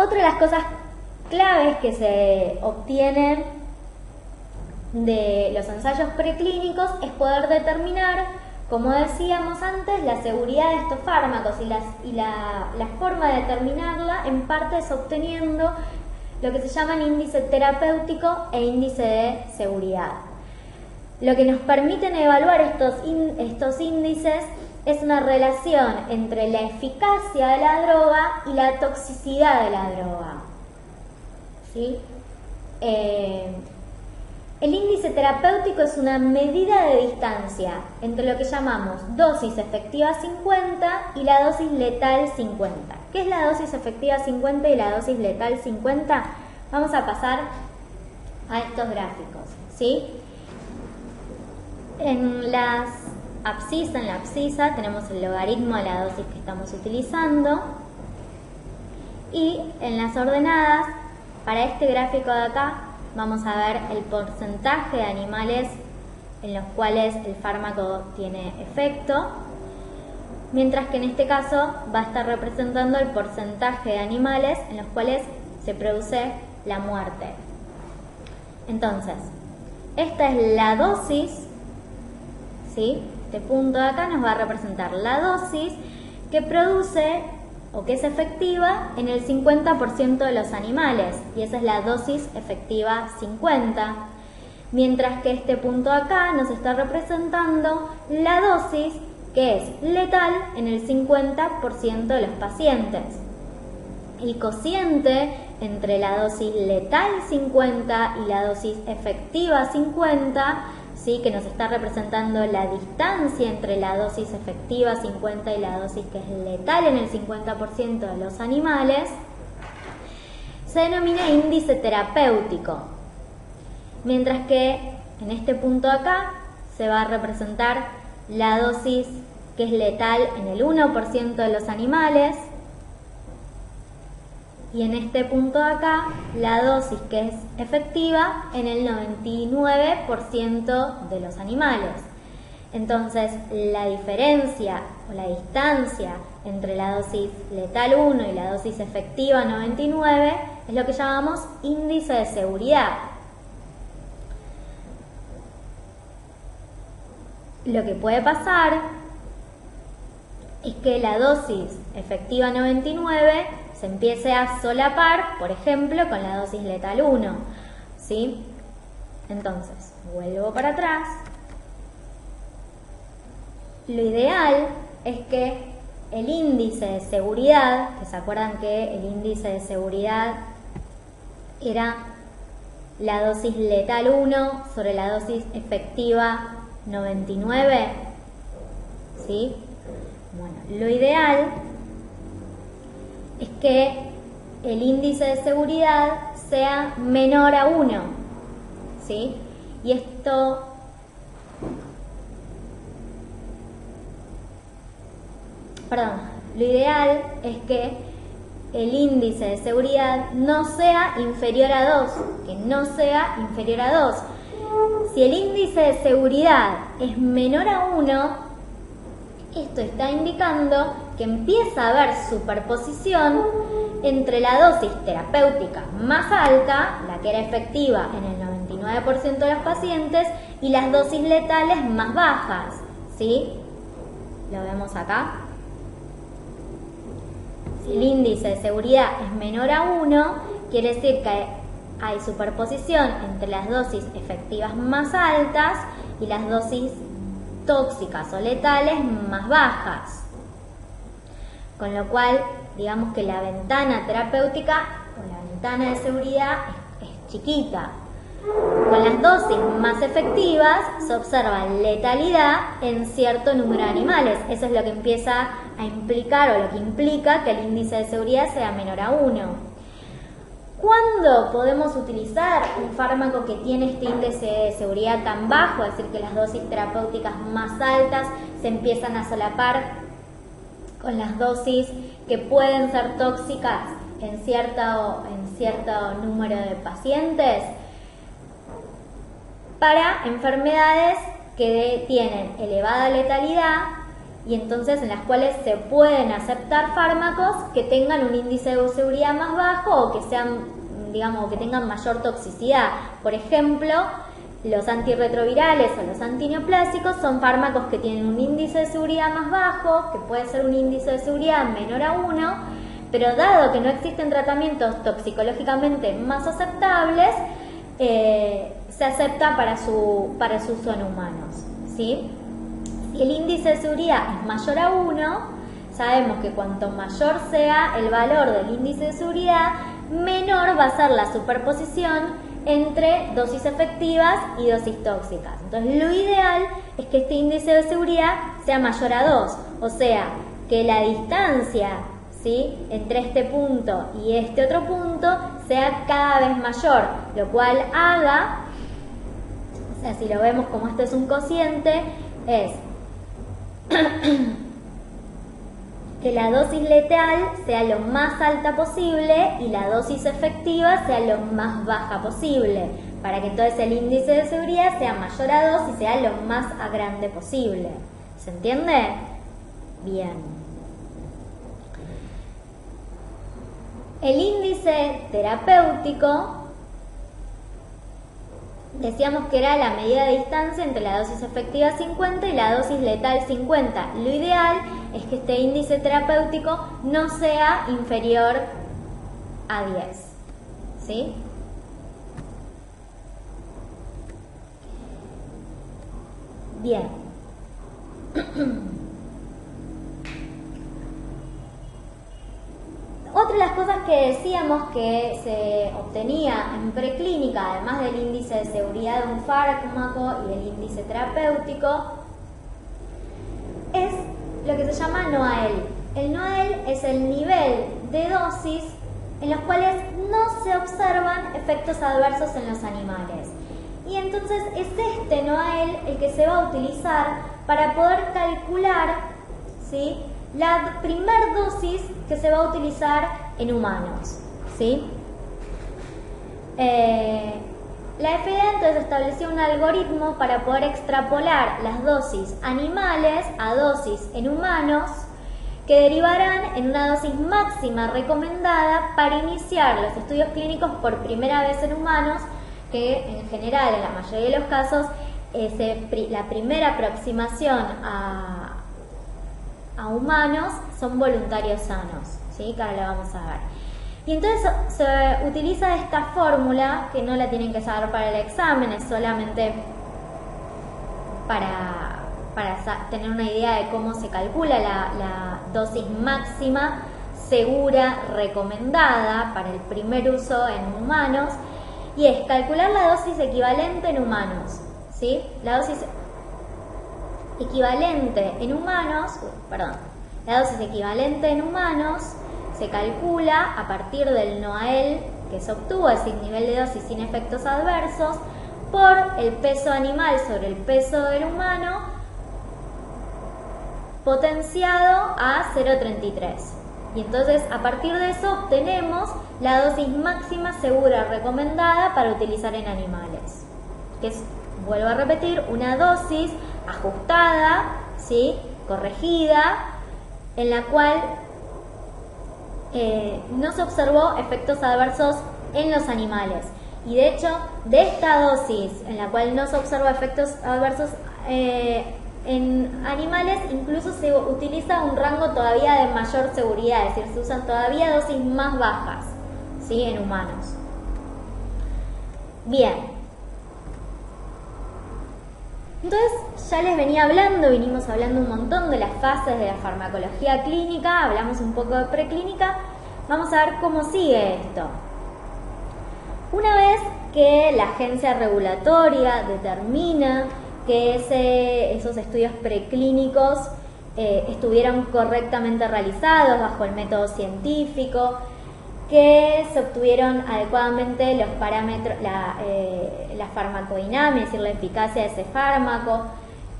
Otra de las cosas claves que se obtienen de los ensayos preclínicos es poder determinar, como decíamos antes, la seguridad de estos fármacos y la forma de determinarla en parte es obteniendo lo que se llaman índice terapéutico e índice de seguridad. Lo que nos permiten evaluar estos índices es una relación entre la eficacia de la droga y la toxicidad de la droga. ¿Sí? El índice terapéutico es una medida de distancia entre lo que llamamos dosis efectiva 50 y la dosis letal 50. ¿Qué es la dosis efectiva 50 y la dosis letal 50? Vamos a pasar a estos gráficos, ¿sí? En la abscisa tenemos el logaritmo de la dosis que estamos utilizando, y en las ordenadas, para este gráfico de acá, vamos a ver el porcentaje de animales en los cuales el fármaco tiene efecto, mientras que en este caso va a estar representando el porcentaje de animales en los cuales se produce la muerte. Entonces, esta es la dosis, ¿sí? Este punto de acá nos va a representar la dosis que produce o que es efectiva en el 50% de los animales, y esa es la dosis efectiva 50, mientras que este punto de acá nos está representando la dosis que es letal en el 50% de los pacientes. El cociente entre la dosis letal 50 y la dosis efectiva 50, ¿sí? Que nos está representando la distancia entre la dosis efectiva 50 y la dosis que es letal en el 50% de los animales, se denomina índice terapéutico, mientras que en este punto de acá se va a representar la dosis que es letal en el 1% de los animales, y en este punto de acá la dosis que es efectiva en el 99% de los animales. Entonces la diferencia o la distancia entre la dosis letal 1 y la dosis efectiva 99 es lo que llamamos índice de seguridad. Lo que puede pasar es que la dosis efectiva 99 se empiece a solapar, por ejemplo, con la dosis letal 1, ¿sí? Entonces, vuelvo para atrás. Lo ideal es que el índice de seguridad, que se acuerdan que el índice de seguridad era la dosis letal 1 sobre la dosis efectiva 99, ¿sí? Bueno, lo ideal es que el índice de seguridad sea menor a 1, ¿sí? Y esto lo ideal es que el índice de seguridad no sea inferior a 2, que no sea inferior a 2. Si el índice de seguridad es menor a 1, esto está indicando que empieza a haber superposición entre la dosis terapéutica más alta, la que era efectiva en el 99% de los pacientes, y las dosis letales más bajas, ¿sí? Lo vemos acá. Si el índice de seguridad es menor a 1, quiere decir que hay superposición entre las dosis efectivas más altas y las dosis tóxicas o letales más bajas. Con lo cual, digamos que la ventana terapéutica o la ventana de seguridad es chiquita. Con las dosis más efectivas se observa letalidad en cierto número de animales. Eso es lo que empieza a implicar, o lo que implica que el índice de seguridad sea menor a 1. ¿Cuándo podemos utilizar un fármaco que tiene este índice de seguridad tan bajo? Es decir, que las dosis terapéuticas más altas se empiezan a solapar con las dosis que pueden ser tóxicas en cierto número de pacientes. Para enfermedades que tienen elevada letalidad y entonces en las cuales se pueden aceptar fármacos que tengan un índice de seguridad más bajo o que sean, digamos, que tengan mayor toxicidad. Por ejemplo, los antirretrovirales o los antineoplásicos son fármacos que tienen un índice de seguridad más bajo, que puede ser un índice de seguridad menor a 1, pero dado que no existen tratamientos toxicológicamente más aceptables, se acepta para su uso en humanos, ¿sí? Si el índice de seguridad es mayor a 1, sabemos que cuanto mayor sea el valor del índice de seguridad, menor va a ser la superposición entre dosis efectivas y dosis tóxicas. Entonces, lo ideal es que este índice de seguridad sea mayor a 2, o sea, que la distancia, ¿sí?, entre este punto y este otro punto sea cada vez mayor, lo cual haga, o sea, si lo vemos como esto es un cociente, es que la dosis letal sea lo más alta posible y la dosis efectiva sea lo más baja posible, para que entonces el índice de seguridad sea mayor a 2 y sea lo más grande posible. ¿Se entiende? Bien. El índice terapéutico, decíamos que era la medida de distancia entre la dosis efectiva 50 y la dosis letal 50. Lo ideal es que este índice terapéutico no sea inferior a 10. ¿Sí? Bien. Otra de las cosas que decíamos que se obtenía en preclínica, además del índice de seguridad de un fármaco y el índice terapéutico, es lo que se llama NOAEL. El NOAEL es el nivel de dosis en los cuales no se observan efectos adversos en los animales. Y entonces es este NOAEL el que se va a utilizar para poder calcular, ¿sí?, la primer dosis que se va a utilizar en humanos, ¿sí? La FDA entonces estableció un algoritmo para poder extrapolar las dosis animales a dosis en humanos que derivarán en una dosis máxima recomendada para iniciar los estudios clínicos por primera vez en humanos, que en general, en la mayoría de los casos, la primera aproximación a humanos son voluntarios sanos, ¿sí?, que ahora la vamos a ver. Y entonces se utiliza esta fórmula, que no la tienen que saber para el examen, es solamente para tener una idea de cómo se calcula la dosis máxima segura recomendada para el primer uso en humanos, y es calcular la dosis equivalente en humanos, ¿sí? La dosis equivalente en humanos, la dosis equivalente en humanos se calcula a partir del NOAEL que se obtuvo, es decir, nivel de dosis sin efectos adversos, por el peso animal sobre el peso del humano potenciado a 0,33. Y entonces a partir de eso obtenemos la dosis máxima segura recomendada para utilizar en animales, que es, vuelvo a repetir, una dosis ajustada, ¿sí?, corregida, en la cual no se observó efectos adversos en los animales. Y de hecho, de esta dosis en la cual no se observó efectos adversos en animales, incluso se utiliza un rango todavía de mayor seguridad, es decir, se usan todavía dosis más bajas, ¿sí?, en humanos. Bien. Entonces, ya les venía vinimos hablando un montón de las fases de la farmacología clínica, hablamos un poco de preclínica, vamos a ver cómo sigue esto. Una vez que la agencia regulatoria determina que esos estudios preclínicos estuvieron correctamente realizados bajo el método científico, que se obtuvieron adecuadamente los parámetros, la farmacodinámica, es decir, la eficacia de ese fármaco,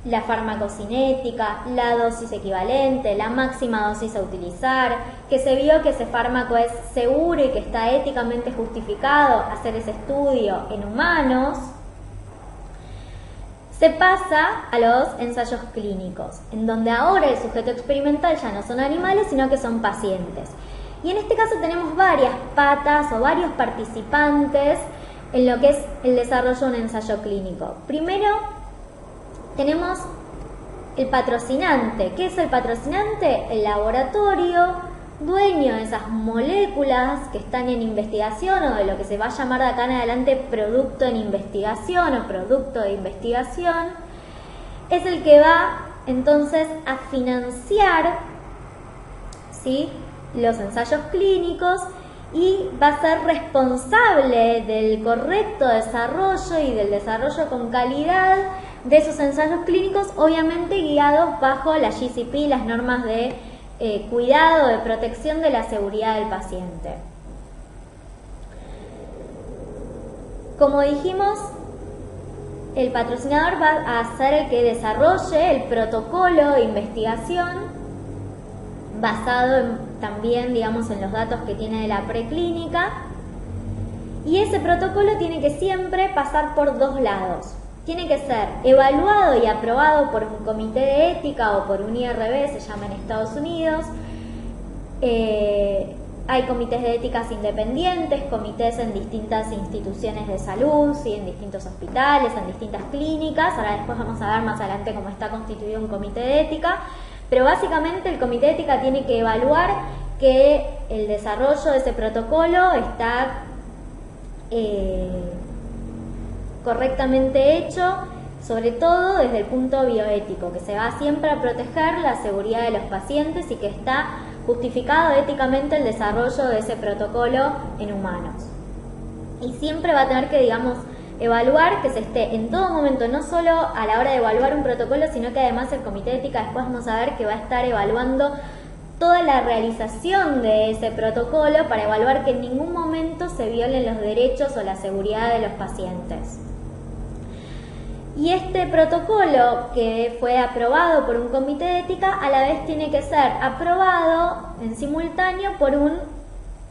la farmacocinética, la dosis equivalente, la máxima dosis a utilizar, que se vio que ese fármaco es seguro y que está éticamente justificado hacer ese estudio en humanos. se pasa a los ensayos clínicos, en donde ahora el sujeto experimental ya no son animales, sino que son pacientes. Y en este caso tenemos varias patas o varios participantes en lo que es el desarrollo de un ensayo clínico. Primero, tenemos el patrocinante. ¿Qué es el patrocinante? El laboratorio dueño de esas moléculas que están en investigación o de lo que se va a llamar de acá en adelante producto en investigación o producto de investigación, es el que va entonces a financiar, ¿sí?, los ensayos clínicos y va a ser responsable del correcto desarrollo y del desarrollo con calidad de esos ensayos clínicos, obviamente guiados bajo la GCP, las normas de cuidado, de protección de la seguridad del paciente. Como dijimos, el patrocinador va a ser el que desarrolle el protocolo de investigación basado también, digamos, en los datos que tiene de la preclínica, y ese protocolo tiene que siempre pasar por dos lados. Tiene que ser evaluado y aprobado por un comité de ética o por un IRB, se llama en Estados Unidos. Hay comités de éticas independientes, comités en distintas instituciones de salud, ¿sí?, en distintos hospitales, en distintas clínicas. Ahora después vamos a ver más adelante cómo está constituido un comité de ética. Pero básicamente el comité de ética tiene que evaluar que el desarrollo de ese protocolo está correctamente hecho, sobre todo desde el punto bioético, que se va siempre a proteger la seguridad de los pacientes y que está justificado éticamente el desarrollo de ese protocolo en humanos. Y siempre va a tener que, digamos, evaluar que se esté en todo momento, no solo a la hora de evaluar un protocolo, sino que además el comité de ética después vamos a ver que va a estar evaluando toda la realización de ese protocolo para evaluar que en ningún momento se violen los derechos o la seguridad de los pacientes. Y este protocolo que fue aprobado por un comité de ética a la vez tiene que ser aprobado en simultáneo por un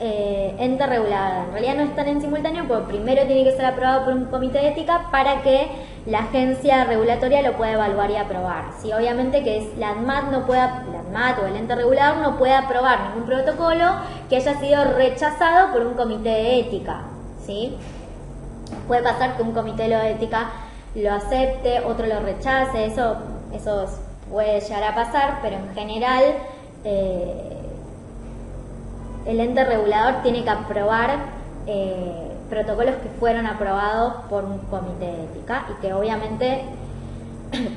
ente regulador. En realidad no están en simultáneo porque primero tiene que ser aprobado por un comité de ética para que la agencia regulatoria lo pueda evaluar y aprobar. ¿Sí? Obviamente que la ANMAT o el ente regulador no puede aprobar ningún protocolo que haya sido rechazado por un comité de ética. ¿Sí? Puede pasar que un comité de ética lo acepte, otro lo rechace, eso puede llegar a pasar, pero en general el ente regulador tiene que aprobar protocolos que fueron aprobados por un comité de ética y que obviamente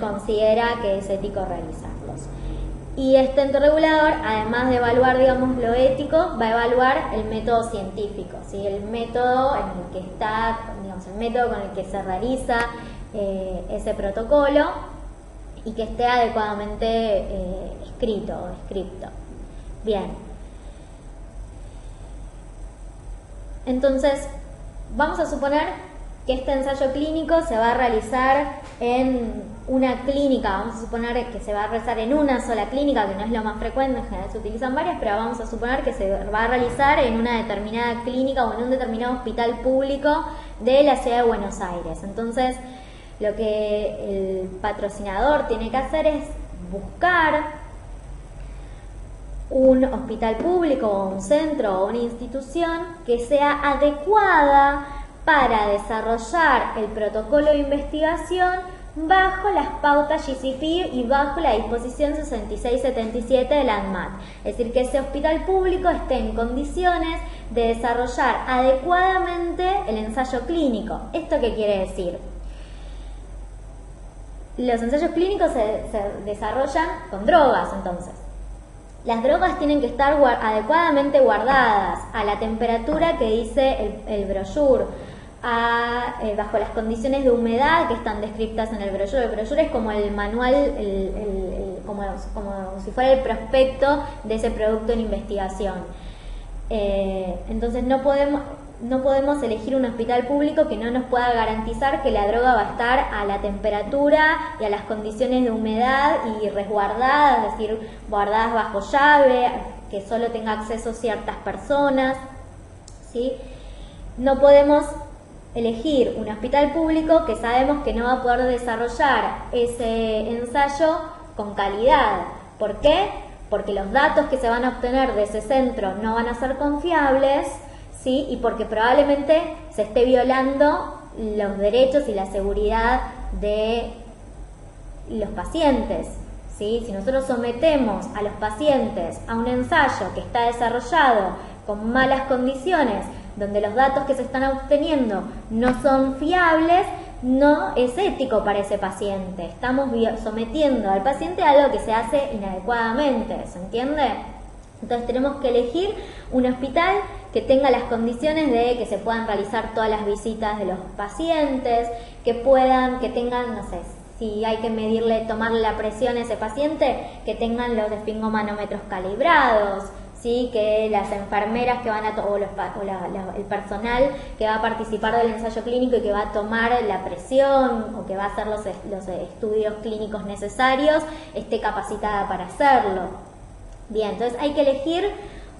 considera que es ético realizarlos. Y este ente regulador, además de evaluar, digamos, lo ético, va a evaluar el método científico, ¿sí? El método en el que está, digamos, el método con el que se realiza ese protocolo y que esté adecuadamente escrito o escrito. Bien. Entonces, vamos a suponer que este ensayo clínico se va a realizar en una clínica, vamos a suponer que se va a realizar en una sola clínica, que no es lo más frecuente, en general se utilizan varias, pero vamos a suponer que se va a realizar en una determinada clínica o en un determinado hospital público de la ciudad de Buenos Aires. Entonces, lo que el patrocinador tiene que hacer es buscar un hospital público o un centro o una institución que sea adecuada para desarrollar el protocolo de investigación bajo las pautas GCP y bajo la disposición 6677 de la ANMAT. Es decir, que ese hospital público esté en condiciones de desarrollar adecuadamente el ensayo clínico. ¿Esto qué quiere decir? Los ensayos clínicos se desarrollan con drogas, entonces. Las drogas tienen que estar adecuadamente guardadas a la temperatura que dice el brochure, bajo las condiciones de humedad que están descritas en el brochure. El brochure es como el manual, como si fuera el prospecto de ese producto en investigación. Entonces no podemos elegir un hospital público que no nos pueda garantizar que la droga va a estar a la temperatura y a las condiciones de humedad y resguardada, es decir, guardadas bajo llave, que solo tenga acceso ciertas personas, ¿sí? No podemos elegir un hospital público que sabemos que no va a poder desarrollar ese ensayo con calidad. ¿Por qué? Porque los datos que se van a obtener de ese centro no van a ser confiables, ¿sí? Y porque probablemente se esté violando los derechos y la seguridad de los pacientes, ¿sí? Si nosotros sometemos a los pacientes a un ensayo que está desarrollado con malas condiciones, donde los datos que se están obteniendo no son fiables, no es ético para ese paciente. Estamos sometiendo al paciente a algo que se hace inadecuadamente, ¿se entiende? Entonces tenemos que elegir un hospital que tenga las condiciones de que se puedan realizar todas las visitas de los pacientes, que tengan, no sé, si hay que tomarle la presión a ese paciente, que tengan los esfingomanómetros calibrados, ¿sí? Que las enfermeras que van el personal que va a participar del ensayo clínico y que va a tomar la presión o que va a hacer los estudios clínicos necesarios esté capacitada para hacerlo. Bien, entonces hay que elegir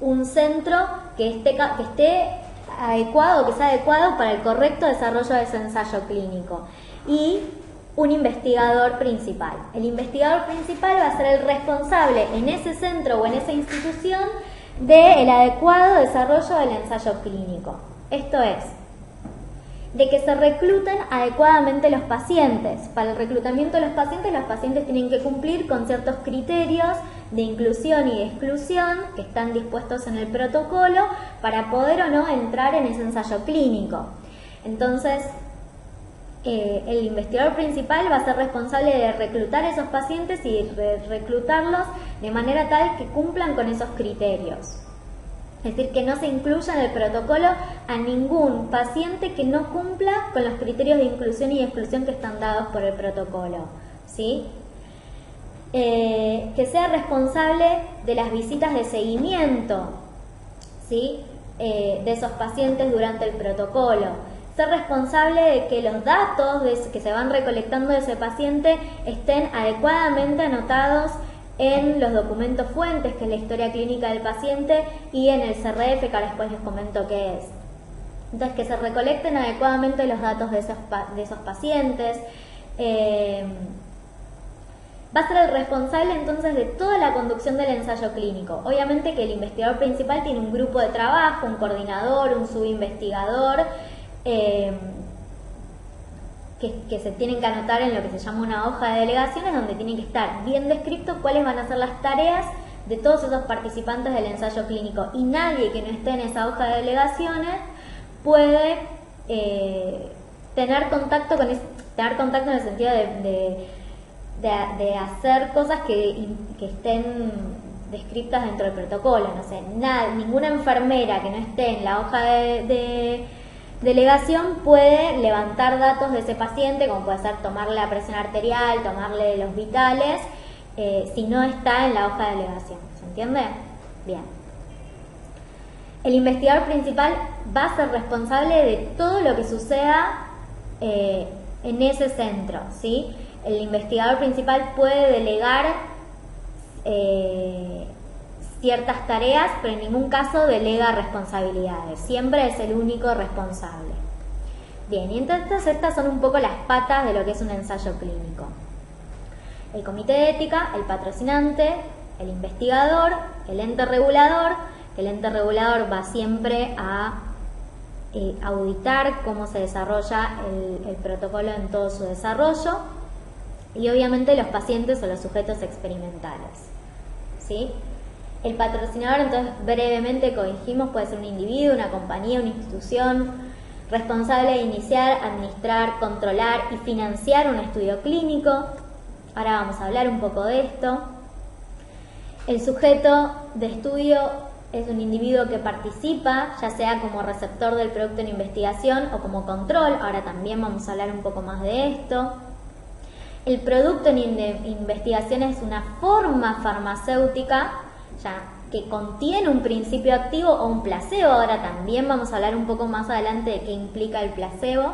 un centro que esté adecuado, que sea adecuado para el correcto desarrollo de ese ensayo clínico. Y un investigador principal. El investigador principal va a ser el responsable en ese centro o en esa institución del adecuado desarrollo del ensayo clínico. Esto es, de que se recluten adecuadamente los pacientes. Para el reclutamiento de los pacientes tienen que cumplir con ciertos criterios de inclusión y de exclusión que están dispuestos en el protocolo para poder o no entrar en ese ensayo clínico. Entonces, el investigador principal va a ser responsable de reclutar esos pacientes y reclutarlos de manera tal que cumplan con esos criterios. Es decir, que no se incluya en el protocolo a ningún paciente que no cumpla con los criterios de inclusión y exclusión que están dados por el protocolo, ¿sí? Que sea responsable de las visitas de seguimiento, ¿sí? De esos pacientes durante el protocolo. Ser responsable de que los datos que se van recolectando de ese paciente estén adecuadamente anotados en los documentos fuentes, que es la historia clínica del paciente, y en el CRF, que después les comento qué es. Entonces, que se recolecten adecuadamente los datos de esos pacientes. Va a ser el responsable entonces de toda la conducción del ensayo clínico. Obviamente que el investigador principal tiene un grupo de trabajo, un coordinador, un subinvestigador, que se tienen que anotar en lo que se llama una hoja de delegaciones, donde tienen que estar bien descrito cuáles van a ser las tareas de todos esos participantes del ensayo clínico, y nadie que no esté en esa hoja de delegaciones puede tener contacto en el sentido de hacer cosas que estén descritas dentro del protocolo. No sé, ninguna enfermera que no esté en la hoja de delegación puede levantar datos de ese paciente, como puede ser tomarle la presión arterial, tomarle los vitales, si no está en la hoja de delegación. ¿Se entiende? Bien. El investigador principal va a ser responsable de todo lo que suceda en ese centro, ¿sí? El investigador principal puede delegar ciertas tareas, pero en ningún caso delega responsabilidades. Siempre es el único responsable. Bien, y entonces estas son un poco las patas de lo que es un ensayo clínico. El comité de ética, el patrocinante, el investigador, el ente regulador. El ente regulador va siempre a auditar cómo se desarrolla el protocolo en todo su desarrollo. Y obviamente los pacientes o los sujetos experimentales, ¿sí? El patrocinador, entonces, brevemente, como dijimos, puede ser un individuo, una compañía, una institución responsable de iniciar, administrar, controlar y financiar un estudio clínico. Ahora vamos a hablar un poco de esto. El sujeto de estudio es un individuo que participa, ya sea como receptor del producto en investigación o como control. Ahora también vamos a hablar un poco más de esto. El producto en investigación es una forma farmacéutica ya que contiene un principio activo o un placebo. Ahora también vamos a hablar un poco más adelante de qué implica el placebo,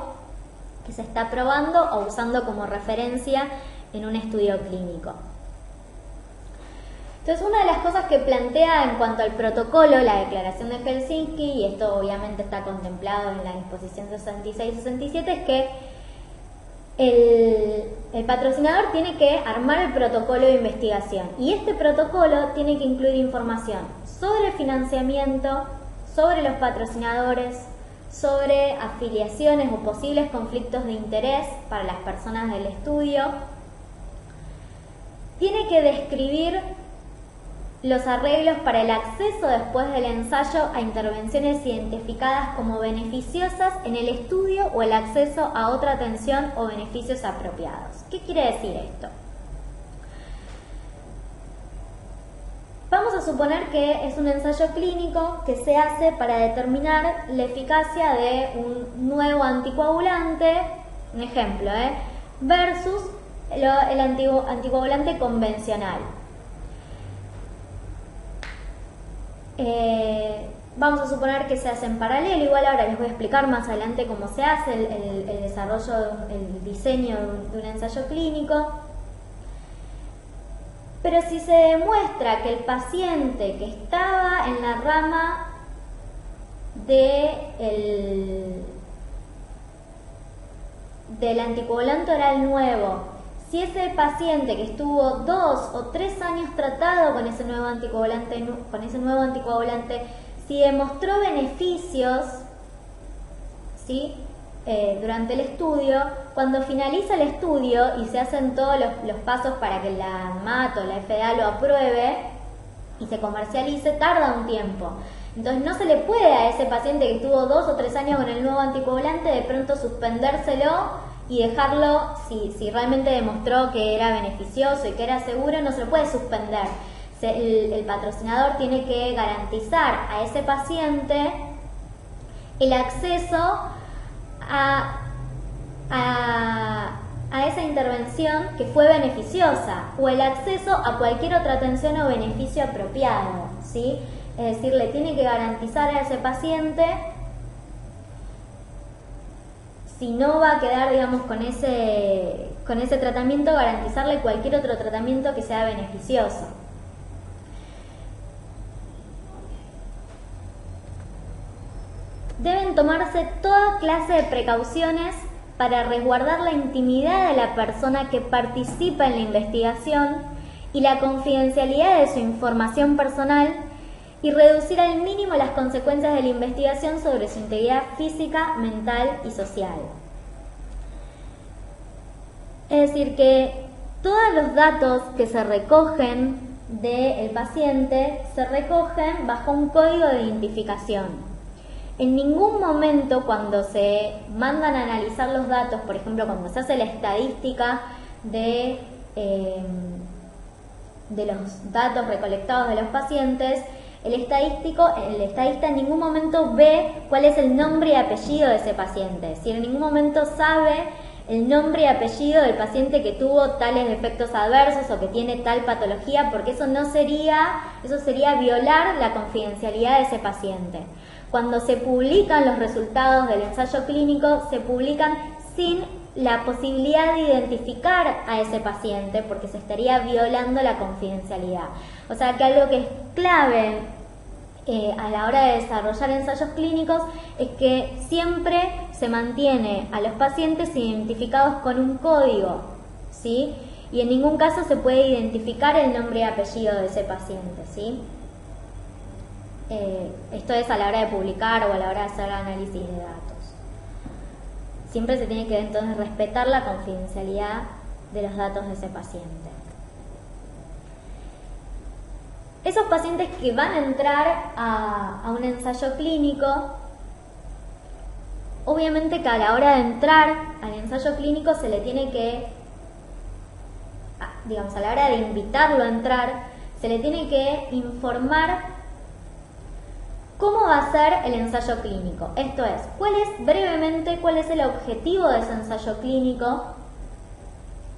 que se está probando o usando como referencia en un estudio clínico. Entonces, una de las cosas que plantea en cuanto al protocolo, la Declaración de Helsinki, y esto obviamente está contemplado en la disposición 66 y 67, es que el patrocinador tiene que armar el protocolo de investigación, y este protocolo tiene que incluir información sobre financiamiento, sobre los patrocinadores, sobre afiliaciones o posibles conflictos de interés para las personas del estudio. Tiene que describir los arreglos para el acceso después del ensayo a intervenciones identificadas como beneficiosas en el estudio o el acceso a otra atención o beneficios apropiados. ¿Qué quiere decir esto? Vamos a suponer que es un ensayo clínico que se hace para determinar la eficacia de un nuevo anticoagulante, un ejemplo, versus el anticoagulante convencional. Vamos a suponer que se hace en paralelo, igual ahora les voy a explicar más adelante cómo se hace el desarrollo, el diseño de un ensayo clínico. Pero si se demuestra que el paciente que estaba en la rama del anticoagulante oral nuevo, si ese paciente que estuvo 2 o 3 años tratado con ese nuevo anticoagulante, si demostró beneficios, ¿sí? Durante el estudio, cuando finaliza el estudio y se hacen todos los pasos para que la ANMAT o la FDA lo apruebe y se comercialice, tarda un tiempo. Entonces no se le puede a ese paciente que estuvo 2 o 3 años con el nuevo anticoagulante de pronto suspendérselo y dejarlo, si realmente demostró que era beneficioso y que era seguro, no se lo puede suspender. El patrocinador tiene que garantizar a ese paciente el acceso a esa intervención que fue beneficiosa o el acceso a cualquier otra atención o beneficio apropiado, ¿sí? Es decir, le tiene que garantizar a ese paciente, si no va a quedar, digamos, con ese tratamiento, garantizarle cualquier otro tratamiento que sea beneficioso. Deben tomarse toda clase de precauciones para resguardar la intimidad de la persona que participa en la investigación y la confidencialidad de su información personal y reducir al mínimo las consecuencias de la investigación sobre su integridad física, mental y social. Es decir, que todos los datos que se recogen del paciente se recogen bajo un código de identificación. En ningún momento cuando se mandan a analizar los datos, por ejemplo, cuando se hace la estadística de los datos recolectados de los pacientes, el estadista en ningún momento ve cuál es el nombre y apellido de ese paciente. Es decir, en ningún momento sabe el nombre y apellido del paciente que tuvo tales efectos adversos o que tiene tal patología, porque eso sería violar la confidencialidad de ese paciente. Cuando se publican los resultados del ensayo clínico, se publican sin la posibilidad de identificar a ese paciente, porque se estaría violando la confidencialidad. O sea que algo que es clave a la hora de desarrollar ensayos clínicos es que siempre se mantiene a los pacientes identificados con un código, ¿sí? Y en ningún caso se puede identificar el nombre y apellido de ese paciente, ¿sí? Esto es a la hora de publicar o a la hora de hacer análisis de datos. Siempre se tiene que entonces respetar la confidencialidad de los datos de ese paciente. Esos pacientes que van a entrar a un ensayo clínico, obviamente que a la hora de entrar al ensayo clínico se le tiene que, digamos, a la hora de invitarlo a entrar, se le tiene que informar cómo va a ser el ensayo clínico. Esto es, cuál es el objetivo de ese ensayo clínico.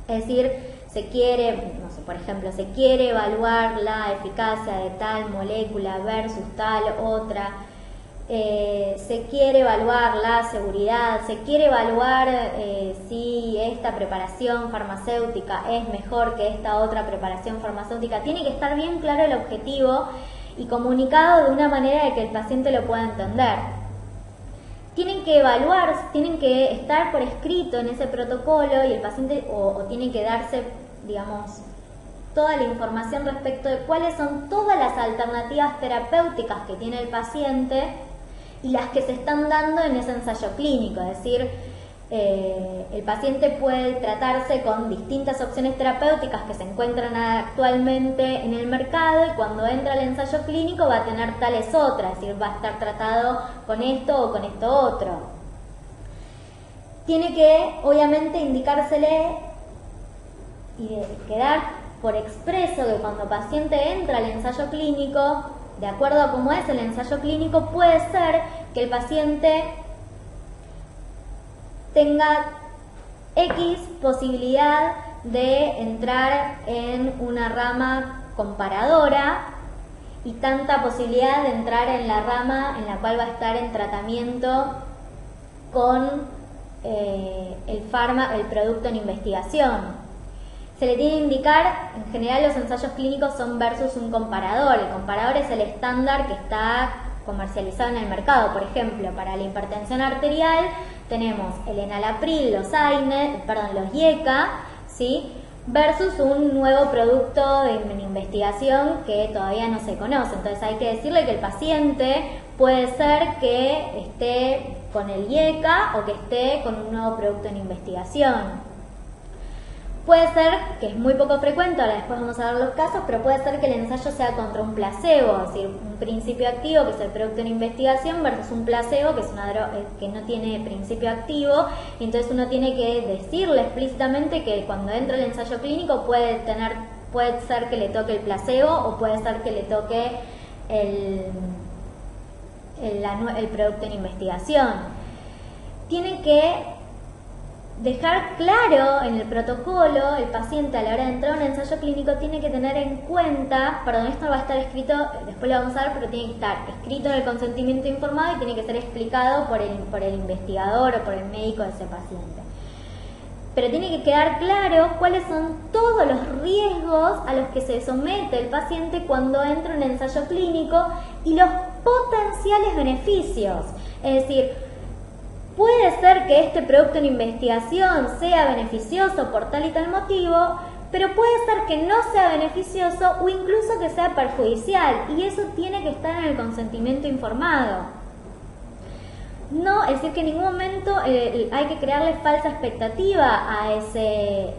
Es decir, se quiere, no sé, por ejemplo, se quiere evaluar la eficacia de tal molécula versus tal otra. se quiere evaluar la seguridad, se quiere evaluar si esta preparación farmacéutica es mejor que esta otra preparación farmacéutica. Tiene que estar bien claro el objetivo y comunicado de una manera de que el paciente lo pueda entender. Tienen que evaluar, tienen que estar por escrito en ese protocolo y el paciente o tiene que darse, digamos, toda la información respecto de cuáles son todas las alternativas terapéuticas que tiene el paciente y las que se están dando en ese ensayo clínico. Es decir, el paciente puede tratarse con distintas opciones terapéuticas que se encuentran actualmente en el mercado y cuando entra al ensayo clínico va a tener tales otras, es decir, va a estar tratado con esto o con esto otro. Tiene que, obviamente, indicársele y quedar por expreso que cuando el paciente entra al ensayo clínico, de acuerdo a cómo es el ensayo clínico, puede ser que el paciente tenga X posibilidad de entrar en una rama comparadora y tanta posibilidad de entrar en la rama en la cual va a estar en tratamiento con el producto en investigación. Se le tiene que indicar, en general los ensayos clínicos son versus un comparador. El comparador es el estándar que está comercializado en el mercado. Por ejemplo, para la hipertensión arterial tenemos el enalapril, los IECA, ¿sí? Versus un nuevo producto en investigación que todavía no se conoce. Entonces hay que decirle que el paciente puede ser que esté con el IECA o que esté con un nuevo producto en investigación. Puede ser, que es muy poco frecuente, ahora después vamos a ver los casos, pero puede ser que el ensayo sea contra un placebo, es decir, un principio activo que es el producto en investigación versus un placebo que es una droga que no tiene principio activo, y entonces uno tiene que decirle explícitamente que cuando entra el ensayo clínico puede ser que le toque el placebo o puede ser que le toque el producto en investigación. Tiene que dejar claro en el protocolo, el paciente a la hora de entrar a un ensayo clínico tiene que tener en cuenta, esto va a estar escrito, después lo vamos a ver, pero tiene que estar escrito en el consentimiento informado y tiene que ser explicado por el investigador o por el médico de ese paciente. Pero tiene que quedar claro cuáles son todos los riesgos a los que se somete el paciente cuando entra en un ensayo clínico y los potenciales beneficios. Es decir, puede ser que este producto en investigación sea beneficioso por tal y tal motivo, pero puede ser que no sea beneficioso o incluso que sea perjudicial, y eso tiene que estar en el consentimiento informado. No, es decir, que en ningún momento hay que crearle falsa expectativa a ese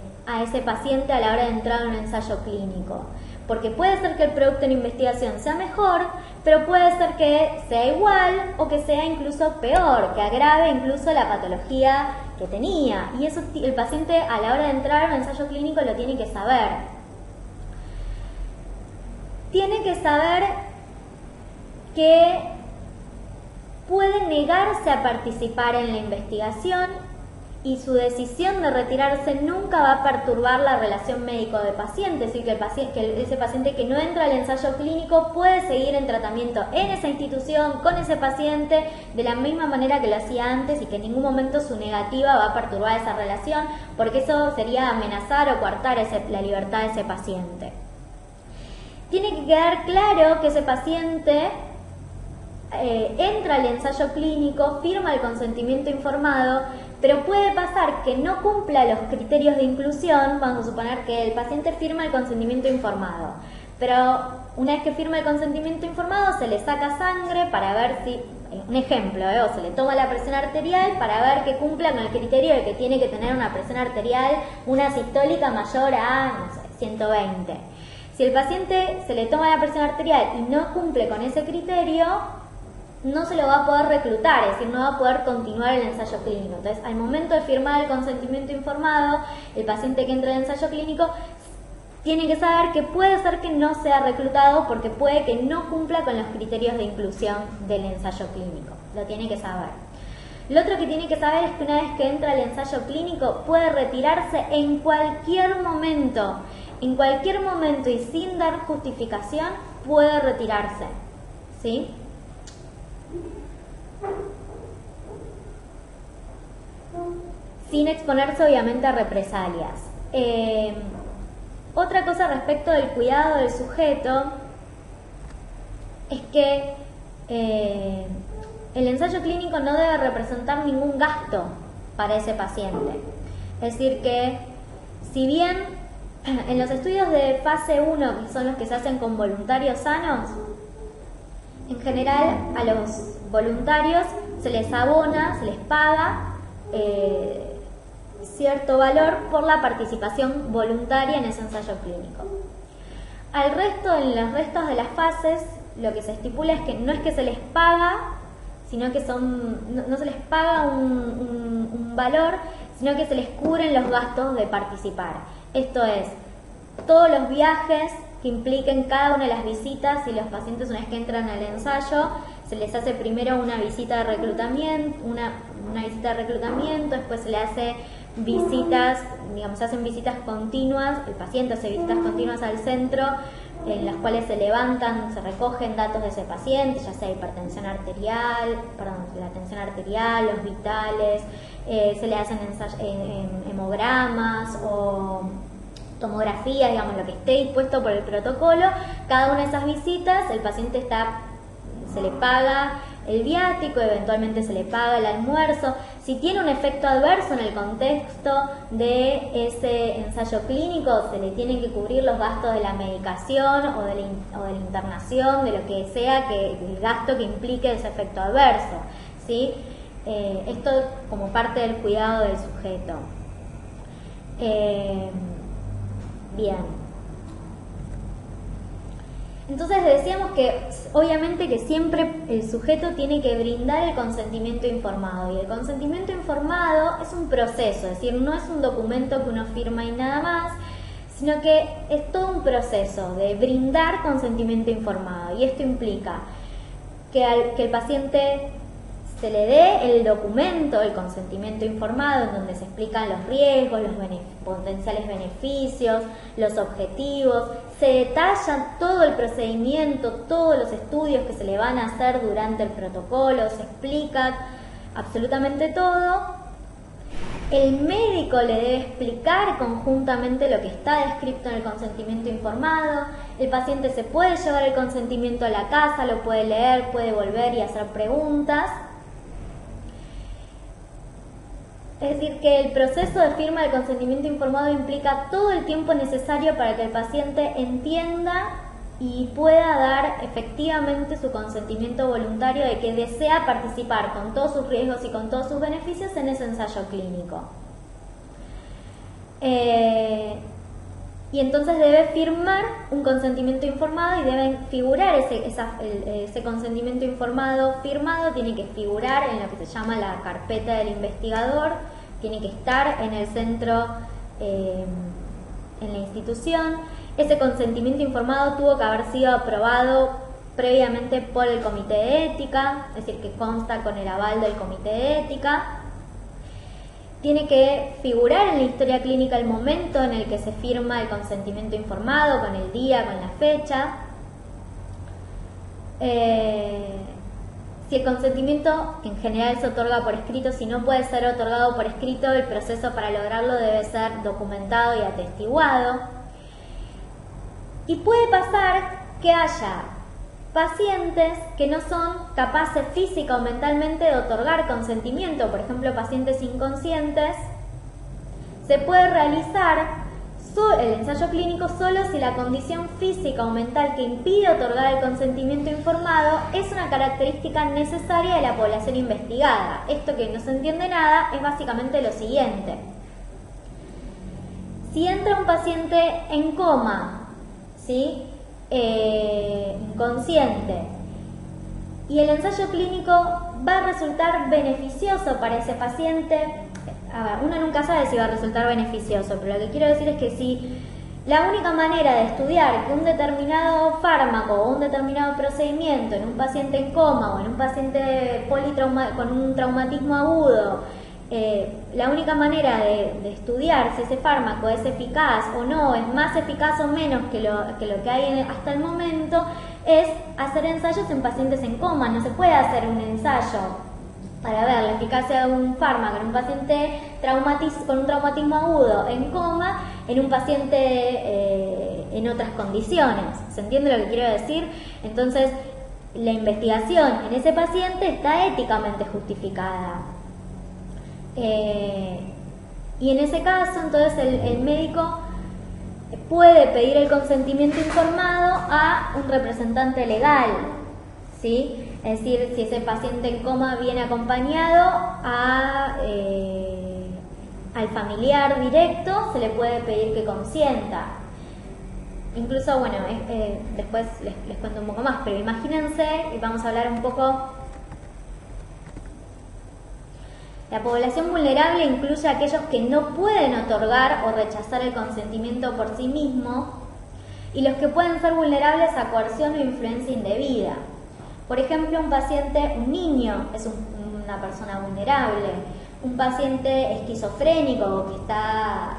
paciente a la hora de entrar a un ensayo clínico. Porque puede ser que el producto en investigación sea mejor, pero puede ser que sea igual o que sea incluso peor, que agrave incluso la patología que tenía. Y eso el paciente a la hora de entrar a un ensayo clínico lo tiene que saber. Tiene que saber que puede negarse a participar en la investigación y su decisión de retirarse nunca va a perturbar la relación médico de paciente, es decir, que ese paciente que no entra al ensayo clínico puede seguir en tratamiento en esa institución, con ese paciente, de la misma manera que lo hacía antes y que en ningún momento su negativa va a perturbar esa relación, porque eso sería amenazar o coartar la libertad de ese paciente. Tiene que quedar claro que ese paciente entra al ensayo clínico, firma el consentimiento informado, pero puede pasar que no cumpla los criterios de inclusión. Vamos a suponer que el paciente firma el consentimiento informado, pero una vez que firma el consentimiento informado se le saca sangre para ver si, un ejemplo, o se le toma la presión arterial para ver que cumpla con el criterio de que tiene que tener una presión arterial, una sistólica mayor a, no sé, 120. Si el paciente se le toma la presión arterial y no cumple con ese criterio, no se lo va a poder reclutar, es decir, no va a poder continuar el ensayo clínico. Entonces, al momento de firmar el consentimiento informado, el paciente que entra en el ensayo clínico tiene que saber que puede ser que no sea reclutado porque puede que no cumpla con los criterios de inclusión del ensayo clínico. Lo tiene que saber. Lo otro que tiene que saber es que una vez que entra al ensayo clínico puede retirarse en cualquier momento y sin dar justificación puede retirarse, ¿sí? sin exponerse obviamente a represalias. Otra cosa respecto del cuidado del sujeto es que el ensayo clínico no debe representar ningún gasto para ese paciente. Es decir que, si bien en los estudios de fase 1, que son los que se hacen con voluntarios sanos, en general a los voluntarios se les abona, se les paga cierto valor por la participación voluntaria en ese ensayo clínico. Al resto, en los restos de las fases, lo que se estipula es que no es que se les paga, sino que no se les paga un valor, sino que se les cubren los gastos de participar. Esto es, todos los viajes que impliquen cada una de las visitas, y los pacientes una vez que entran al ensayo, se les hace primero una visita de reclutamiento, una visita de reclutamiento, después se le hace visitas, digamos, se hacen visitas continuas, el paciente hace visitas continuas al centro, en las cuales se levantan, se recogen datos de ese paciente, ya sea hipertensión arterial, la tensión arterial, los vitales, se le hacen hemogramas o tomografía, digamos, lo que esté dispuesto por el protocolo. Cada una de esas visitas el paciente se le paga el viático, eventualmente se le paga el almuerzo. Si tiene un efecto adverso en el contexto de ese ensayo clínico, se le tienen que cubrir los gastos de la medicación o de la internación, de lo que sea, que el gasto que implique ese efecto adverso, ¿sí? Esto como parte del cuidado del sujeto. Bien. Entonces decíamos que obviamente que siempre el sujeto tiene que brindar el consentimiento informado, y el consentimiento informado es un proceso, es decir, no es un documento que uno firma y nada más, sino que es todo un proceso de brindar consentimiento informado, y esto implica que el paciente se le dé el documento, el consentimiento informado, en donde se explican los riesgos, los potenciales beneficios, los objetivos, se detalla todo el procedimiento, todos los estudios que se le van a hacer durante el protocolo, se explica absolutamente todo. El médico le debe explicar conjuntamente lo que está descrito en el consentimiento informado. El paciente se puede llevar el consentimiento a la casa, lo puede leer, puede volver y hacer preguntas. Es decir, que el proceso de firma del consentimiento informado implica todo el tiempo necesario para que el paciente entienda y pueda dar efectivamente su consentimiento voluntario de que desea participar con todos sus riesgos y con todos sus beneficios en ese ensayo clínico. Y entonces debe firmar un consentimiento informado, y deben figurar ese consentimiento informado firmado, tiene que figurar en lo que se llama la carpeta del investigador, tiene que estar en el centro, en la institución. Ese consentimiento informado tuvo que haber sido aprobado previamente por el comité de ética, es decir, que consta con el aval del comité de ética. Tiene que figurar en la historia clínica el momento en el que se firma el consentimiento informado, con el día, con la fecha. Si el consentimiento en general se otorga por escrito, si no puede ser otorgado por escrito, el proceso para lograrlo debe ser documentado y atestiguado. Y puede pasar que haya pacientes que no son capaces física o mentalmente de otorgar consentimiento, por ejemplo, pacientes inconscientes. Se puede realizar el ensayo clínico solo si la condición física o mental que impide otorgar el consentimiento informado es una característica necesaria de la población investigada. Esto, que no se entiende nada, es básicamente lo siguiente. Si entra un paciente en coma, ¿sí?, inconsciente, y el ensayo clínico va a resultar beneficioso para ese paciente, a ver, uno nunca sabe si va a resultar beneficioso, pero lo que quiero decir es que si la única manera de estudiar que un determinado fármaco o un determinado procedimiento en un paciente en coma o en un paciente con un traumatismo agudo, la única manera de estudiar si ese fármaco es eficaz o no, es más eficaz o menos que lo que hay hasta el momento, es hacer ensayos en pacientes en coma. No se puede hacer un ensayo para ver la eficacia de un fármaco en un paciente con un traumatismo agudo en coma, en un paciente en otras condiciones. ¿Se entiende lo que quiero decir? Entonces, la investigación en ese paciente está éticamente justificada. Y en ese caso, entonces, el médico puede pedir el consentimiento informado a un representante legal, ¿sí? Es decir, si ese paciente en coma viene acompañado al familiar directo, se le puede pedir que consienta. Incluso, bueno, después les cuento un poco más, pero imagínense, y vamos a hablar un poco. La población vulnerable incluye a aquellos que no pueden otorgar o rechazar el consentimiento por sí mismo y los que pueden ser vulnerables a coerción o influencia indebida. Por ejemplo, un niño es una persona vulnerable, un paciente esquizofrénico que está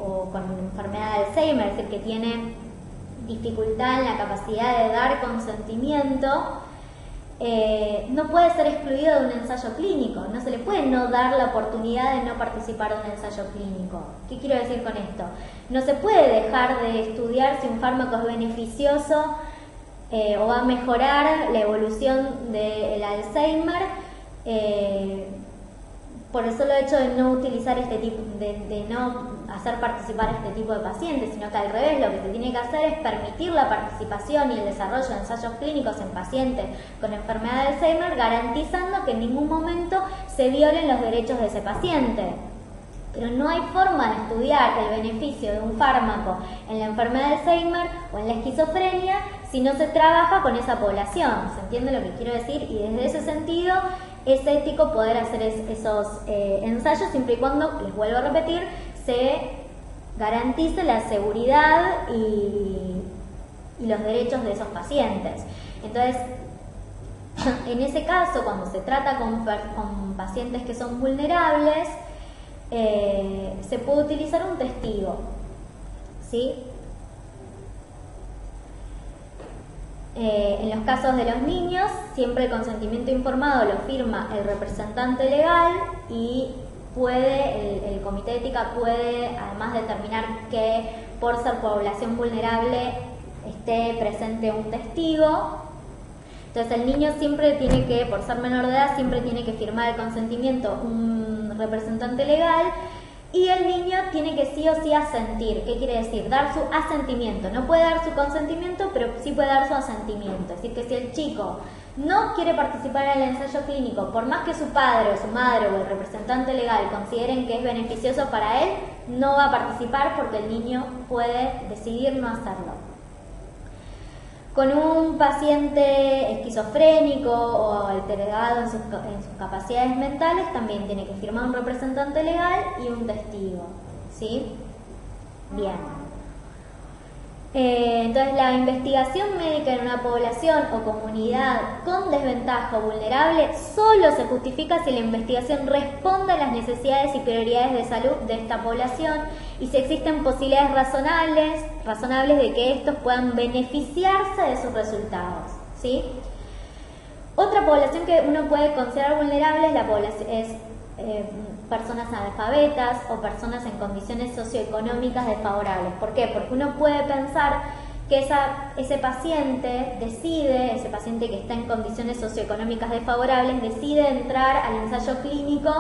o con enfermedad de Alzheimer, es decir, que tiene dificultad en la capacidad de dar consentimiento, no puede ser excluido de un ensayo clínico, no se le puede no dar la oportunidad de no participar de un ensayo clínico. ¿Qué quiero decir con esto? No se puede dejar de estudiar si un fármaco es beneficioso o va a mejorar la evolución del Alzheimer por el solo hecho de no utilizar este tipo, de no hacer participar a este tipo de pacientes, sino que al revés, lo que se tiene que hacer es permitir la participación y el desarrollo de ensayos clínicos en pacientes con enfermedad de Alzheimer, garantizando que en ningún momento se violen los derechos de ese paciente. Pero no hay forma de estudiar el beneficio de un fármaco en la enfermedad de Alzheimer o en la esquizofrenia si no se trabaja con esa población. ¿Se entiende lo que quiero decir? Y desde ese sentido es ético poder hacer esos ensayos siempre y cuando, les vuelvo a repetir, se garantice la seguridad y los derechos de esos pacientes. Entonces, en ese caso, cuando se trata con pacientes que son vulnerables, se puede utilizar un testigo, ¿sí? En los casos de los niños, siempre el consentimiento informado lo firma el representante legal y el comité de ética puede además determinar que por ser población vulnerable esté presente un testigo. Entonces el niño siempre tiene que, por ser menor de edad, siempre tiene que firmar el consentimiento un representante legal y el niño tiene que sí o sí asentir. ¿Qué quiere decir? Dar su asentimiento. No puede dar su consentimiento, pero sí puede dar su asentimiento. Es decir, que si el chico no quiere participar en el ensayo clínico, por más que su padre o su madre o el representante legal consideren que es beneficioso para él, no va a participar porque el niño puede decidir no hacerlo. Con un paciente esquizofrénico o alterado en sus capacidades mentales, también tiene que firmar un representante legal y un testigo, ¿sí? Bien. Entonces, la investigación médica en una población o comunidad con desventaja o vulnerable solo se justifica si la investigación responde a las necesidades y prioridades de salud de esta población y si existen posibilidades razonables de que estos puedan beneficiarse de sus resultados, ¿sí? Otra población que uno puede considerar vulnerable es personas analfabetas o personas en condiciones socioeconómicas desfavorables. ¿Por qué? Porque uno puede pensar que ese paciente que está en condiciones socioeconómicas desfavorables, decide entrar al ensayo clínico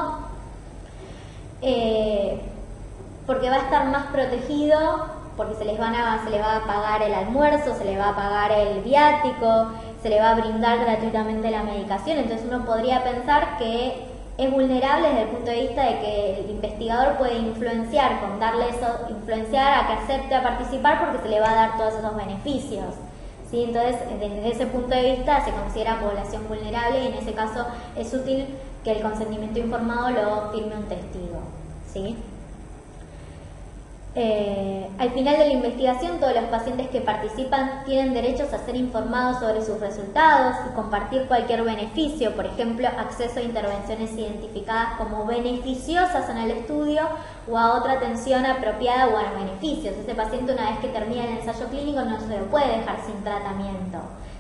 porque va a estar más protegido, porque se le va a pagar el almuerzo, se le va a pagar el viático, se le va a brindar gratuitamente la medicación. Entonces uno podría pensar que es vulnerable desde el punto de vista de que el investigador puede influenciar a que acepte a participar porque se le va a dar todos esos beneficios, ¿sí? Entonces, desde ese punto de vista se considera población vulnerable y en ese caso es útil que el consentimiento informado lo firme un testigo, ¿sí? Al final de la investigación, todos los pacientes que participan tienen derechos a ser informados sobre sus resultados y compartir cualquier beneficio, por ejemplo, acceso a intervenciones identificadas como beneficiosas en el estudio o a otra atención apropiada o a beneficios. Ese paciente, una vez que termina el ensayo clínico, no se lo puede dejar sin tratamiento.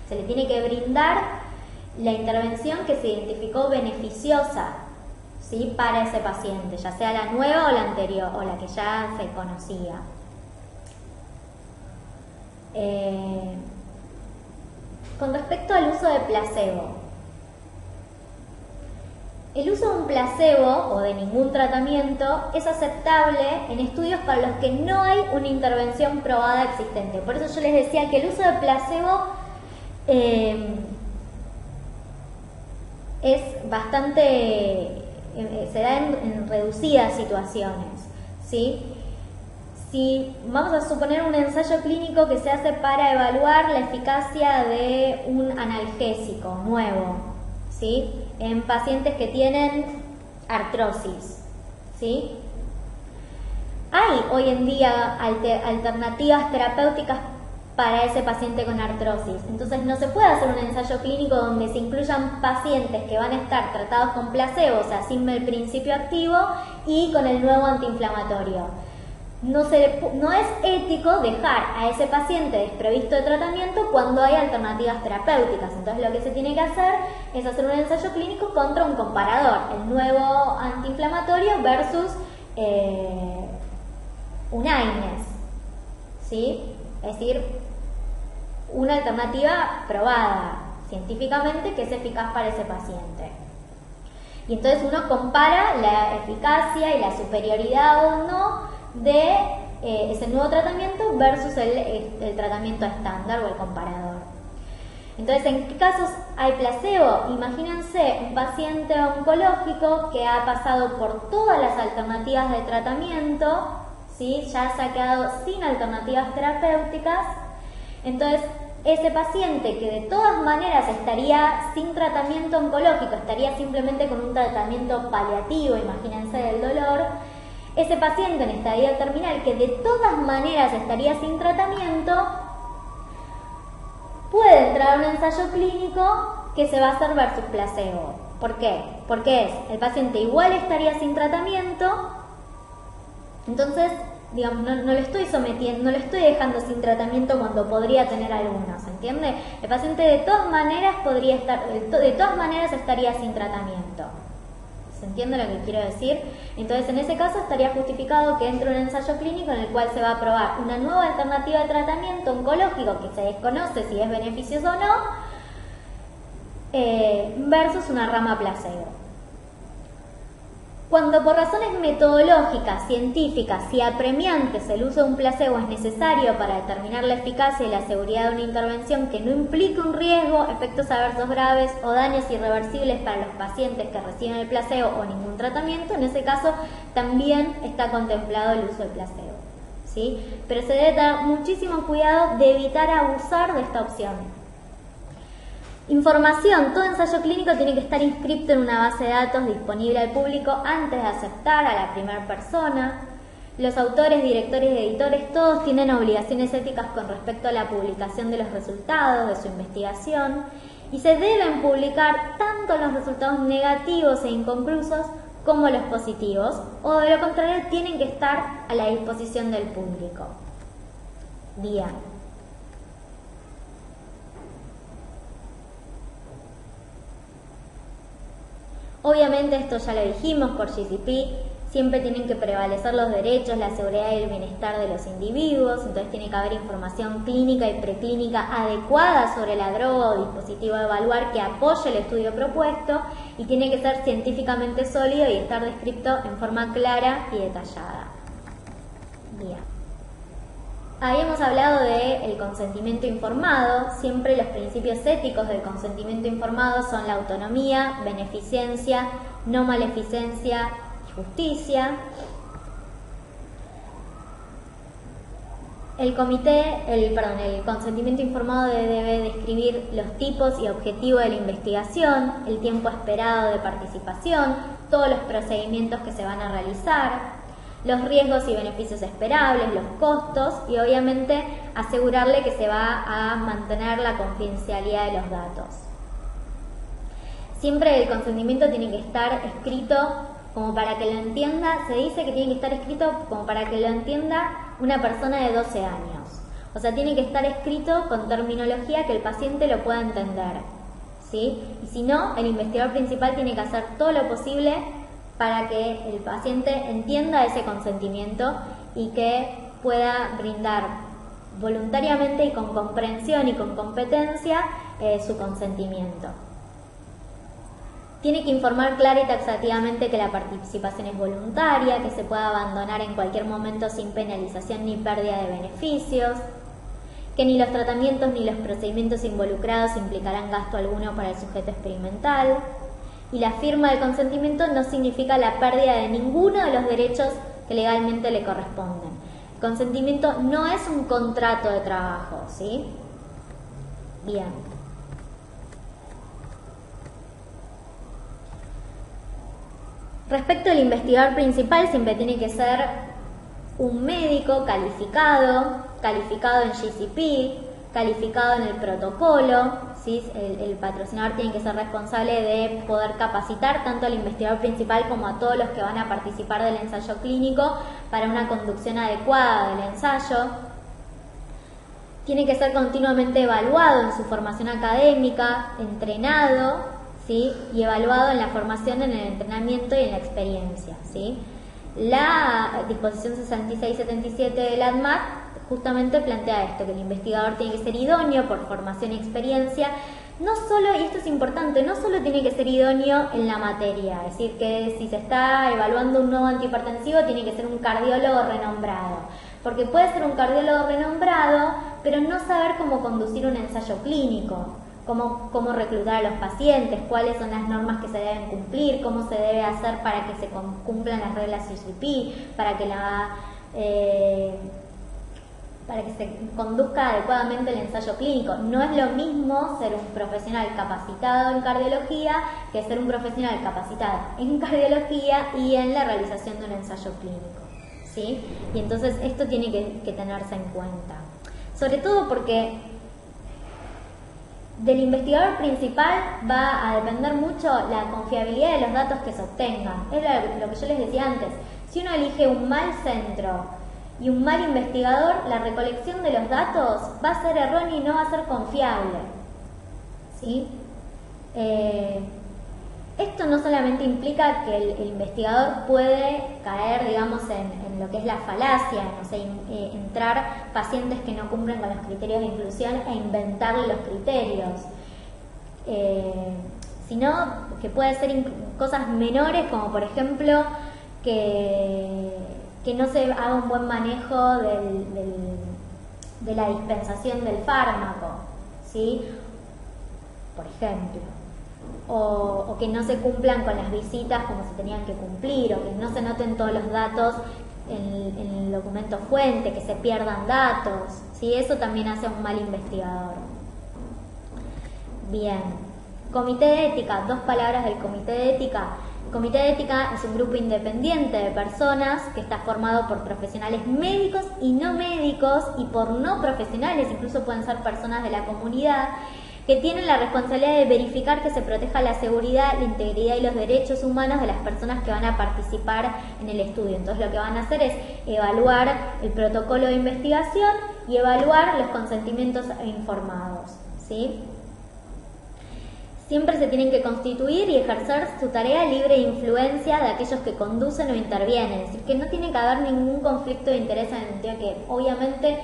Se le tiene que brindar la intervención que se identificó beneficiosa, ¿sí?, para ese paciente, ya sea la nueva o la anterior, o la que ya se conocía. Con respecto al uso de placebo, el uso de un placebo o de ningún tratamiento es aceptable en estudios para los que no hay una intervención probada existente. Por eso yo les decía que el uso de placebo es bastante, se da en reducidas situaciones, ¿sí? Si vamos a suponer un ensayo clínico que se hace para evaluar la eficacia de un analgésico nuevo, ¿sí?, en pacientes que tienen artrosis, ¿sí? Hay hoy en día alternativas terapéuticas para ese paciente con artrosis. Entonces no se puede hacer un ensayo clínico donde se incluyan pacientes que van a estar tratados con placebo, o sea, sin el principio activo, y con el nuevo antiinflamatorio. No es ético dejar a ese paciente desprovisto de tratamiento cuando hay alternativas terapéuticas. Entonces lo que se tiene que hacer es hacer un ensayo clínico contra un comparador, el nuevo antiinflamatorio versus un AINES, ¿sí? Es decir, una alternativa probada científicamente que es eficaz para ese paciente. Y entonces uno compara la eficacia y la superioridad o no de ese nuevo tratamiento versus el tratamiento estándar o el comparador. Entonces, ¿en qué casos hay placebo? Imagínense un paciente oncológico que ha pasado por todas las alternativas de tratamiento, ¿sí?, ya se ha quedado sin alternativas terapéuticas. Entonces, ese paciente que de todas maneras estaría sin tratamiento oncológico, estaría simplemente con un tratamiento paliativo, imagínense, del dolor, ese paciente en estadio terminal que de todas maneras estaría sin tratamiento, puede entrar a un ensayo clínico que se va a hacer versus placebo. ¿Por qué? Porque el paciente igual estaría sin tratamiento, entonces, digamos, no lo estoy sometiendo, no lo estoy dejando sin tratamiento cuando podría tener algunos, ¿entiende? El paciente de todas maneras estaría sin tratamiento. ¿Se entiende lo que quiero decir? Entonces, en ese caso estaría justificado que entre un ensayo clínico en el cual se va a probar una nueva alternativa de tratamiento oncológico que se desconoce si es beneficioso o no, versus una rama placebo. Cuando por razones metodológicas, científicas y apremiantes el uso de un placebo es necesario para determinar la eficacia y la seguridad de una intervención que no implique un riesgo, efectos adversos graves o daños irreversibles para los pacientes que reciben el placebo o ningún tratamiento, en ese caso también está contemplado el uso del placebo, ¿sí? Pero se debe dar muchísimo cuidado de evitar abusar de esta opción. Información. Todo ensayo clínico tiene que estar inscrito en una base de datos disponible al público antes de aceptar a la primera persona. Los autores, directores y editores todos tienen obligaciones éticas con respecto a la publicación de los resultados de su investigación y se deben publicar tanto los resultados negativos e inconclusos como los positivos, o de lo contrario tienen que estar a la disposición del público. Bien. Obviamente esto ya lo dijimos por GCP, siempre tienen que prevalecer los derechos, la seguridad y el bienestar de los individuos, entonces tiene que haber información clínica y preclínica adecuada sobre la droga o dispositivo a evaluar que apoye el estudio propuesto y tiene que ser científicamente sólido y estar descrito en forma clara y detallada. Bien. Habíamos hablado del consentimiento informado. Siempre los principios éticos del consentimiento informado son la autonomía, beneficencia, no maleficencia y justicia. El consentimiento informado debe describir los tipos y objetivos de la investigación, el tiempo esperado de participación, todos los procedimientos que se van a realizar, los riesgos y beneficios esperables, los costos y obviamente asegurarle que se va a mantener la confidencialidad de los datos. Siempre el consentimiento tiene que estar escrito como para que lo entienda, se dice que tiene que estar escrito como para que lo entienda una persona de 12 años. O sea, tiene que estar escrito con terminología que el paciente lo pueda entender, ¿sí? Y si no, el investigador principal tiene que hacer todo lo posible para que el paciente entienda ese consentimiento y que pueda brindar voluntariamente y con comprensión y con competencia su consentimiento. Tiene que informar clara y taxativamente que la participación es voluntaria, que se puede abandonar en cualquier momento sin penalización ni pérdida de beneficios, que ni los tratamientos ni los procedimientos involucrados implicarán gasto alguno para el sujeto experimental, y la firma del consentimiento no significa la pérdida de ninguno de los derechos que legalmente le corresponden. El consentimiento no es un contrato de trabajo, ¿sí? Bien. Respecto al investigador principal, siempre tiene que ser un médico calificado en GCP, calificado en el protocolo, ¿sí? El patrocinador tiene que ser responsable de poder capacitar tanto al investigador principal como a todos los que van a participar del ensayo clínico para una conducción adecuada del ensayo. Tiene que ser continuamente evaluado en su formación académica, entrenado, ¿sí? Y evaluado en la formación, en el entrenamiento y en la experiencia, ¿sí? La disposición 6677 del ADMAT justamente plantea esto, que el investigador tiene que ser idóneo por formación y experiencia, no solo, y esto es importante, no solo tiene que ser idóneo en la materia, es decir, que si se está evaluando un nuevo antihipertensivo tiene que ser un cardiólogo renombrado, porque puede ser un cardiólogo renombrado, pero no saber cómo conducir un ensayo clínico. Cómo reclutar a los pacientes, cuáles son las normas que se deben cumplir, cómo se debe hacer para que se cumplan las reglas CGP, para que se conduzca adecuadamente el ensayo clínico. No es lo mismo ser un profesional capacitado en cardiología que ser un profesional capacitado en cardiología y en la realización de un ensayo clínico, ¿sí? Y entonces esto tiene que tenerse en cuenta. Sobre todo porque del investigador principal va a depender mucho la confiabilidad de los datos que se obtengan. Es lo que yo les decía antes. Si uno elige un mal centro y un mal investigador, la recolección de los datos va a ser errónea y no va a ser confiable, ¿sí? Esto no solamente implica que el investigador puede caer, digamos, en lo que es la falacia, no sé, entrar pacientes que no cumplen con los criterios de inclusión e inventarle los criterios, sino que puede ser cosas menores, como por ejemplo que no se haga un buen manejo de la dispensación del fármaco, ¿sí? Por ejemplo. O que no se cumplan con las visitas como se tenían que cumplir, o que no se noten todos los datos en el documento fuente, que se pierdan datos, ¿sí? Eso también hace un mal investigador. Bien, comité de ética, 2 palabras del comité de ética. El comité de ética es un grupo independiente de personas que está formado por profesionales médicos y no médicos y por no profesionales, incluso pueden ser personas de la comunidad, que tienen la responsabilidad de verificar que se proteja la seguridad, la integridad y los derechos humanos de las personas que van a participar en el estudio. Entonces lo que van a hacer es evaluar el protocolo de investigación y evaluar los consentimientos informados, ¿sí? Siempre se tienen que constituir y ejercer su tarea libre de influencia de aquellos que conducen o intervienen. Es decir, que no tiene que haber ningún conflicto de interés en el sentido que obviamente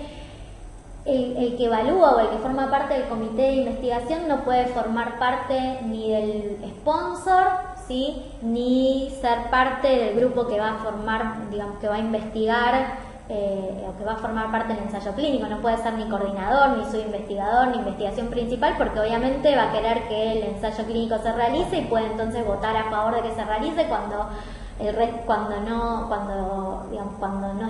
el que evalúa o el que forma parte del comité de investigación no puede formar parte ni del sponsor, ¿sí? Ni ser parte del grupo que va a formar, digamos, que va a investigar o que va a formar parte del ensayo clínico. No puede ser ni coordinador, ni subinvestigador, ni investigación principal, porque obviamente va a querer que el ensayo clínico se realice y puede entonces votar a favor de que se realice cuando no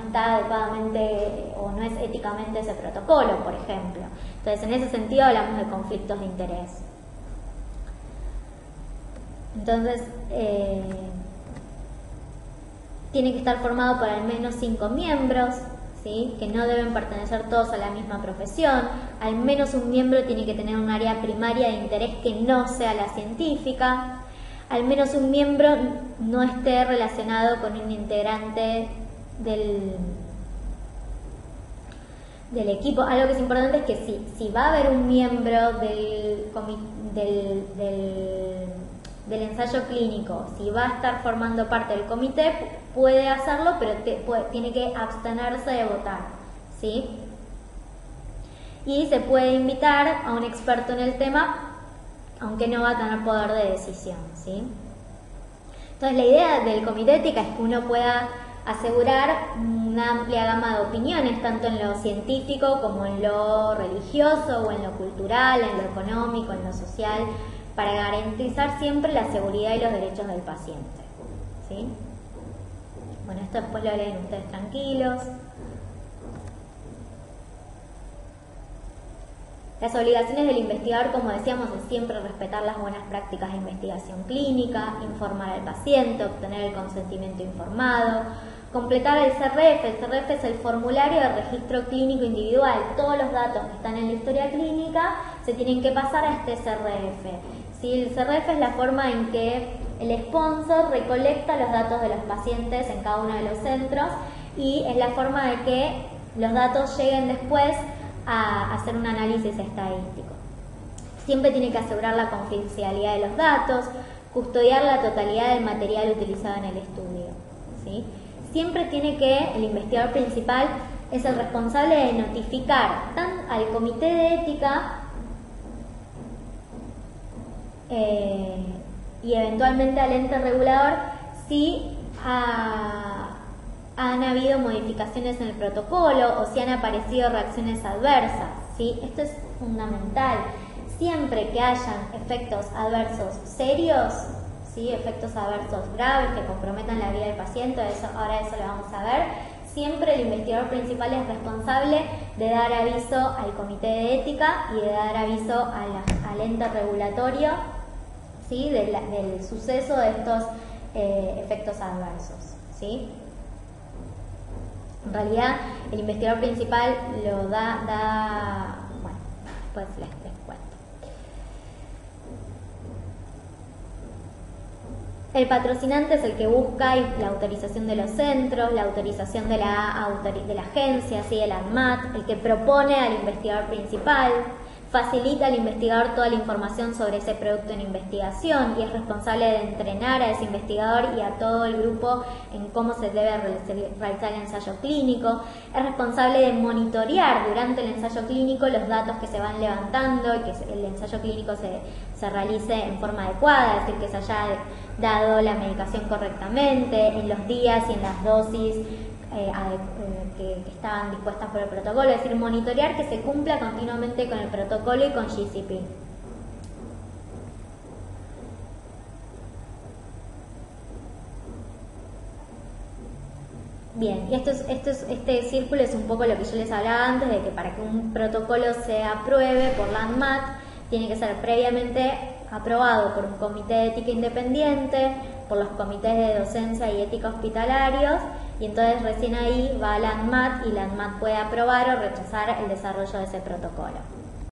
está adecuadamente o no es éticamente ese protocolo, por ejemplo. Entonces, en ese sentido hablamos de conflictos de interés. Entonces, tiene que estar formado por al menos 5 miembros, ¿sí? Que no deben pertenecer todos a la misma profesión. Al menos un miembro tiene que tener un área primaria de interés que no sea la científica. Al menos un miembro no esté relacionado con un integrante del equipo. Algo que es importante es que si va a haber un miembro del ensayo clínico, si va a estar formando parte del comité, puede hacerlo, pero tiene que abstenerse de votar, ¿sí? Y se puede invitar a un experto en el tema, aunque no va a tener poder de decisión, ¿sí? Entonces la idea del comité de ética es que uno pueda asegurar una amplia gama de opiniones, tanto en lo científico como en lo religioso o en lo cultural, en lo económico, en lo social, para garantizar siempre la seguridad y los derechos del paciente, ¿sí? Bueno, esto después lo leen ustedes tranquilos. Las obligaciones del investigador, como decíamos, es siempre respetar las buenas prácticas de investigación clínica, informar al paciente, obtener el consentimiento informado, completar el CRF. El CRF es el formulario de registro clínico individual. Todos los datos que están en la historia clínica se tienen que pasar a este CRF. ¿Sí? El CRF es la forma en que el sponsor recolecta los datos de los pacientes en cada uno de los centros y es la forma de que los datos lleguen después a hacer un análisis estadístico. Siempre tiene que asegurar la confidencialidad de los datos, custodiar la totalidad del material utilizado en el estudio, ¿sí? Siempre tiene que, el investigador principal es el responsable de notificar tanto al comité de ética y eventualmente al ente regulador si han habido modificaciones en el protocolo o si han aparecido reacciones adversas, ¿sí? Esto es fundamental. Siempre que hayan efectos adversos serios, ¿sí? Efectos adversos graves que comprometan la vida del paciente, ahora eso lo vamos a ver, siempre el investigador principal es responsable de dar aviso al comité de ética y de dar aviso al ente regulatorio, ¿sí? del suceso de estos efectos adversos, ¿sí? En realidad, el investigador principal lo bueno, después les cuento. El patrocinante es el que busca la autorización de los centros, la autorización de la agencia, ¿sí? El ANMAT, el que propone al investigador principal, facilita al investigador toda la información sobre ese producto en investigación y es responsable de entrenar a ese investigador y a todo el grupo en cómo se debe realizar el ensayo clínico. Es responsable de monitorear durante el ensayo clínico los datos que se van levantando y que el ensayo clínico se realice en forma adecuada, es decir, que se haya dado la medicación correctamente, en los días y en las dosis que estaban dispuestas por el protocolo, es decir, monitorear que se cumpla continuamente con el protocolo y con GCP. Bien, y este círculo es un poco lo que yo les hablaba antes, de que para que un protocolo se apruebe por la ANMAT, tiene que ser previamente aprobado por un comité de ética independiente, por los comités de docencia y ética hospitalarios, y entonces recién ahí va la ANMAT y la ANMAT puede aprobar o rechazar el desarrollo de ese protocolo.